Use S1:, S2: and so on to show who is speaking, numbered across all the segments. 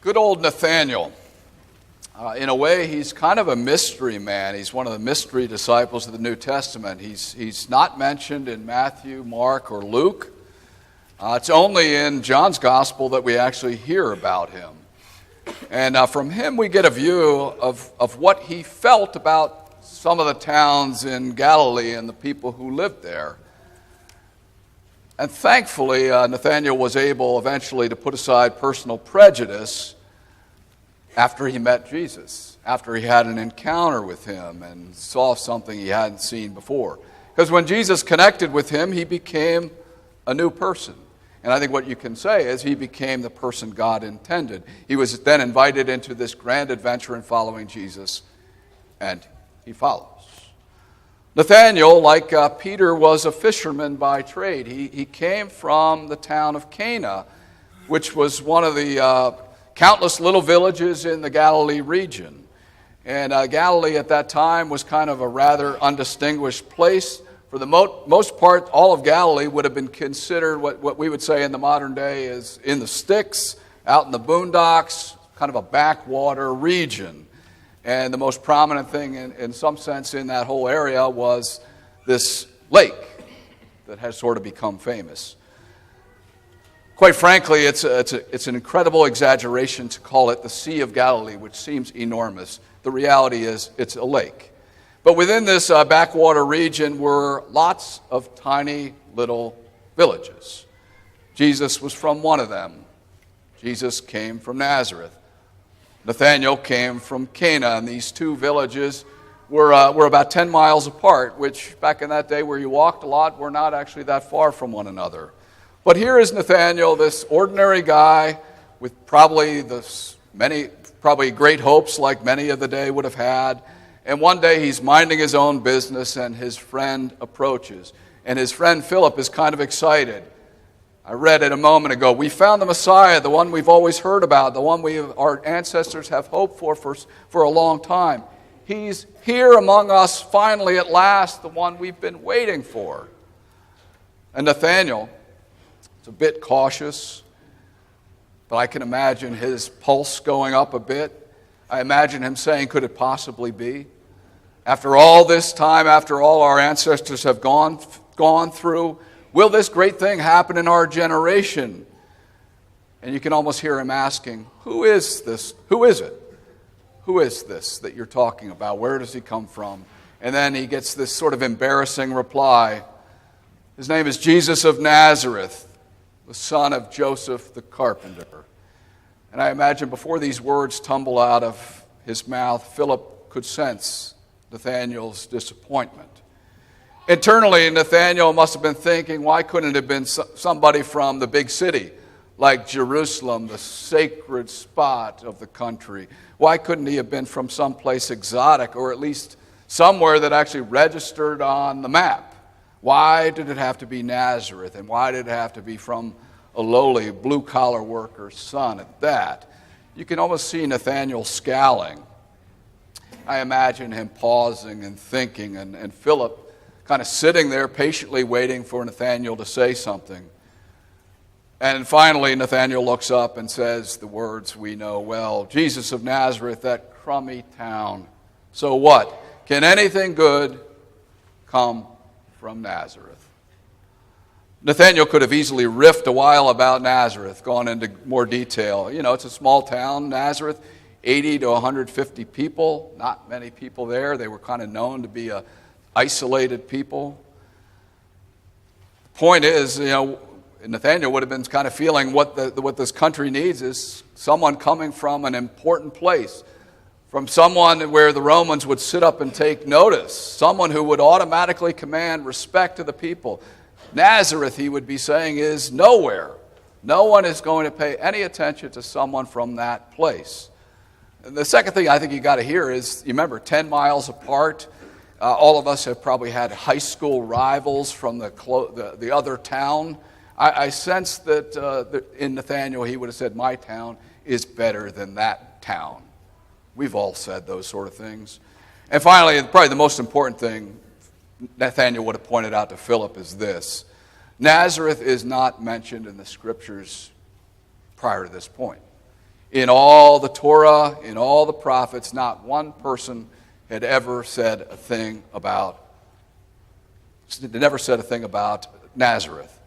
S1: Good old Nathanael. In a way, he's kind of a mystery man. He's one of the mystery disciples of the New Testament. He's not mentioned in Matthew, Mark, or Luke. It's only in John's Gospel that we actually hear about him. And from him we get a view of what he felt about some of the towns in Galilee and the people who lived there. And thankfully, Nathanael was able eventually to put aside personal prejudice after he met Jesus, after he had an encounter with him and saw something he hadn't seen before. Because when Jesus connected with him, he became a new person. And I think what you can say is he became the person God intended. He was then invited into this grand adventure in following Jesus, and he follows. Nathanael, like Peter, was a fisherman by trade. He came from the town of Cana, which was one of the countless little villages in the Galilee region. And Galilee at that time was kind of a rather undistinguished place. For the most part, all of Galilee would have been considered what we would say in the modern day is in the sticks, out in the boondocks, kind of a backwater region. And the most prominent thing in some sense in that whole area was this lake that has sort of become famous. Quite frankly, it's an incredible exaggeration to call it the Sea of Galilee, which seems enormous. The reality is it's a lake. But within this backwater region were lots of tiny little villages. Jesus was from one of them. Jesus came from Nazareth. Nathanael came from Cana, and these two villages were about 10 miles apart, which back in that day where you walked a lot were not actually that far from one another. But here is Nathanael, this ordinary guy with probably great hopes like many of the day would have had. And one day he's minding his own business and his friend approaches. And his friend Philip is kind of excited. I read it a moment ago. We found the Messiah, the one we've always heard about, the one our ancestors have hoped for a long time. He's here among us finally at last, the one we've been waiting for. And Nathanael is a bit cautious, but I can imagine his pulse going up a bit. I imagine him saying, could it possibly be? After all this time, after all our ancestors have gone through, will this great thing happen in our generation? And you can almost hear him asking, who is this? Who is it? Who is this that you're talking about? Where does he come from? And then he gets this sort of embarrassing reply. His name is Jesus of Nazareth, the son of Joseph the carpenter. And I imagine before these words tumble out of his mouth, Philip could sense Nathanael's disappointment. Internally, Nathanael must have been thinking, why couldn't it have been somebody from the big city, like Jerusalem, the sacred spot of the country? Why couldn't he have been from someplace exotic, or at least somewhere that actually registered on the map? Why did it have to be Nazareth, and why did it have to be from a lowly blue-collar worker's son at that? You can almost see Nathanael scowling. I imagine him pausing and thinking, and Philip kind of sitting there patiently waiting for Nathanael to say something. And finally, Nathanael looks up and says the words we know well, Jesus of Nazareth, that crummy town. So what? Can anything good come from Nazareth? Nathanael could have easily riffed a while about Nazareth, gone into more detail. You know, it's a small town, Nazareth, 80 to 150 people, not many people there. They were kind of known to be a isolated people. The point is, Nathanael would have been kind of feeling what this country needs is someone coming from an important place, from someone where the Romans would sit up and take notice, someone who would automatically command respect to the people. Nazareth, he would be saying, is nowhere. No one is going to pay any attention to someone from that place. And the second thing I think you got to hear is, you remember, 10 miles apart. All of us have probably had high school rivals from the other town. I sense that in Nathanael he would have said, my town is better than that town. We've all said those sort of things. And finally, probably the most important thing Nathanael would have pointed out to Philip is this. Nazareth is not mentioned in the scriptures prior to this point. In all the Torah, in all the prophets, not one person had ever said a thing about Nazareth.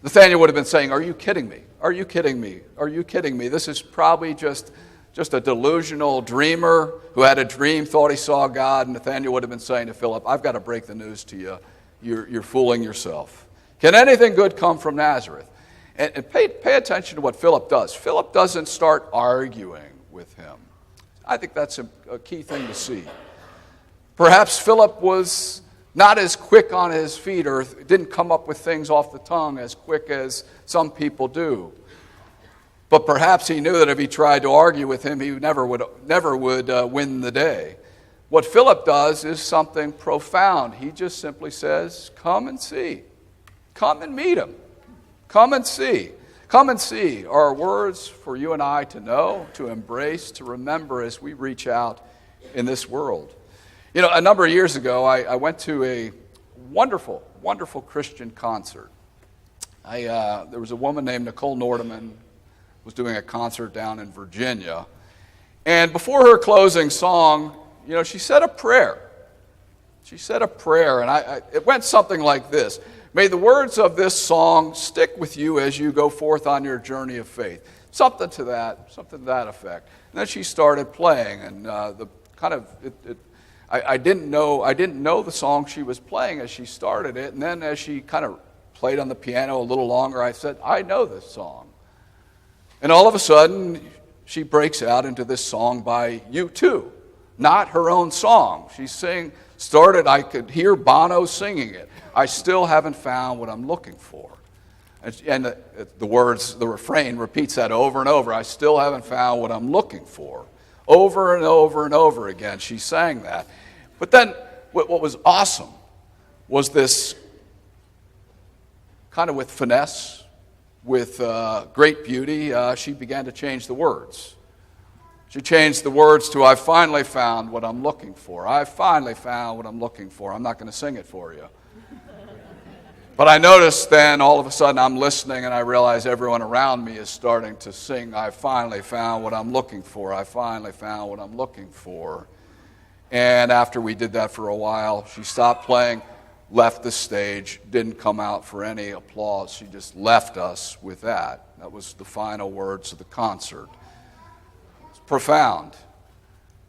S1: Nathanael would have been saying, "Are you kidding me? Are you kidding me? Are you kidding me? This is probably just a delusional dreamer who had a dream, thought he saw God." And Nathanael would have been saying to Philip, "I've got to break the news to you. You're fooling yourself. Can anything good come from Nazareth?" And pay attention to what Philip does. Philip doesn't start arguing with him. I think that's a key thing to see. Perhaps Philip was not as quick on his feet or didn't come up with things off the tongue as quick as some people do. But perhaps he knew that if he tried to argue with him, he never would win the day. What Philip does is something profound. He just simply says, "Come and see. Come and meet him. Come and see." Come and see are words for you and I to know, to embrace, to remember as we reach out in this world. You know, a number of years ago, I went to a wonderful, wonderful Christian concert. There was a woman named Nicole Nordeman was doing a concert down in Virginia. And before her closing song, you know, she said a prayer. She said a prayer, and it went something like this. "May the words of this song stick with you as you go forth on your journey of faith." Something to that effect. And then she started playing, and I didn't know the song she was playing as she started it, and then as she kind of played on the piano a little longer, I said, "I know this song." And all of a sudden, she breaks out into this song by U2, not her own song. I could hear Bono singing it. "I still haven't found what I'm looking for." And the refrain repeats that over and over. "I still haven't found what I'm looking for." Over and over and over again, she sang that. But then what was awesome was this kind of with finesse, with great beauty, she began to change the words. She changed the words to, "I finally found what I'm looking for. I finally found what I'm looking for." I'm not going to sing it for you. But I noticed then, all of a sudden, I'm listening and I realize everyone around me is starting to sing, "I finally found what I'm looking for. I finally found what I'm looking for." And after we did that for a while, she stopped playing, left the stage, didn't come out for any applause. She just left us with that. That was the final words of the concert. It's profound.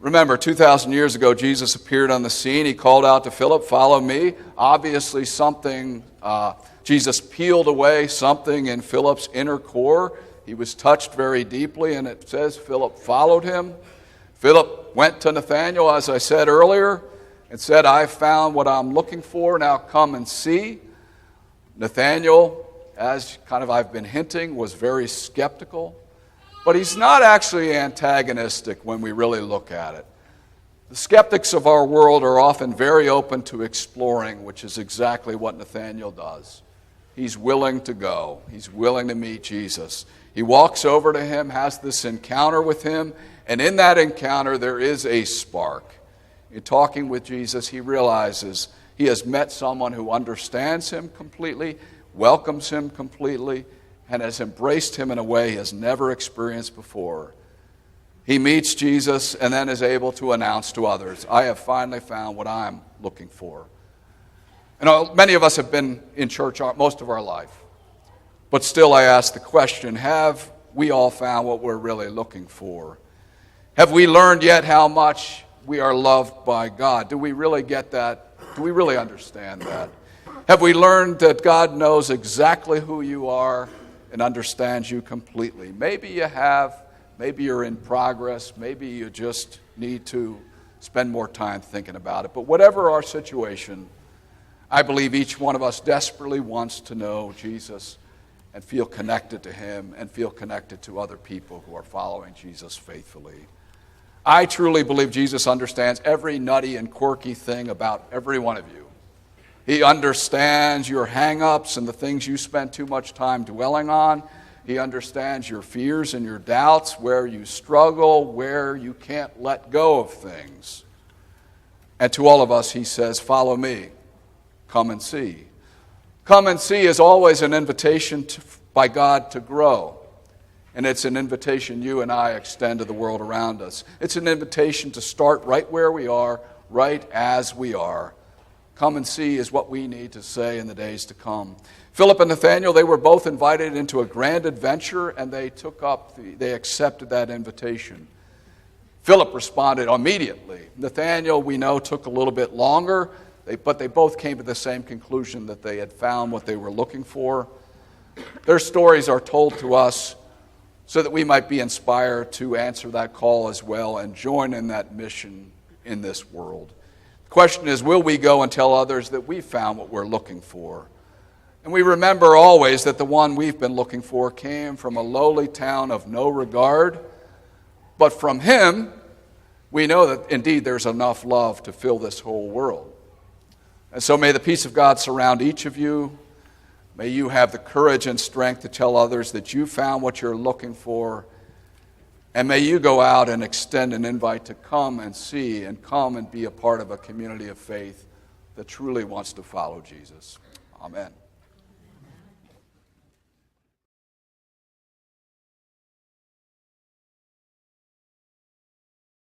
S1: Remember, 2,000 years ago, Jesus appeared on the scene. He called out to Philip, "Follow me." Obviously, Jesus peeled away something in Philip's inner core. He was touched very deeply, and it says Philip followed him. Philip went to Nathanael, as I said earlier, and said, "I found what I'm looking for. Now come and see." Nathanael, as kind of I've been hinting, was very skeptical. But he's not actually antagonistic when we really look at it. The skeptics of our world are often very open to exploring, which is exactly what Nathanael does. He's willing to go. He's willing to meet Jesus. He walks over to him, has this encounter with him, and in that encounter there is a spark. In talking with Jesus, he realizes he has met someone who understands him completely, welcomes him completely, and has embraced him in a way he has never experienced before. He meets Jesus and then is able to announce to others, "I have finally found what I'm looking for." And many of us have been in church most of our life. But still I ask the question, have we all found what we're really looking for? Have we learned yet how much we are loved by God? Do we really get that? Do we really understand that? Have we learned that God knows exactly who you are and understands you completely? Maybe you have, maybe you're in progress, maybe you just need to spend more time thinking about it. But whatever our situation, I believe each one of us desperately wants to know Jesus and feel connected to him and feel connected to other people who are following Jesus faithfully. I truly believe Jesus understands every nutty and quirky thing about every one of you. He understands your hang-ups and the things you spend too much time dwelling on. He understands your fears and your doubts, where you struggle, where you can't let go of things. And to all of us, he says, "Follow me. Come and see." Come and see is always an invitation by God to grow. And it's an invitation you and I extend to the world around us. It's an invitation to start right where we are, right as we are. Come and see is what we need to say in the days to come. Philip and Nathanael, they were both invited into a grand adventure, and they accepted that invitation. Philip responded immediately. Nathanael, we know, took a little bit longer, but they both came to the same conclusion that they had found what they were looking for. Their stories are told to us so that we might be inspired to answer that call as well and join in that mission in this world. The question is, will we go and tell others that we found what we're looking for? And we remember always that the one we've been looking for came from a lowly town of no regard, but from him we know that indeed there's enough love to fill this whole world. And so may the peace of God surround each of you. May you have the courage and strength to tell others that you found what you're looking for. And may you go out and extend an invite to come and see and come and be a part of a community of faith that truly wants to follow Jesus. Amen.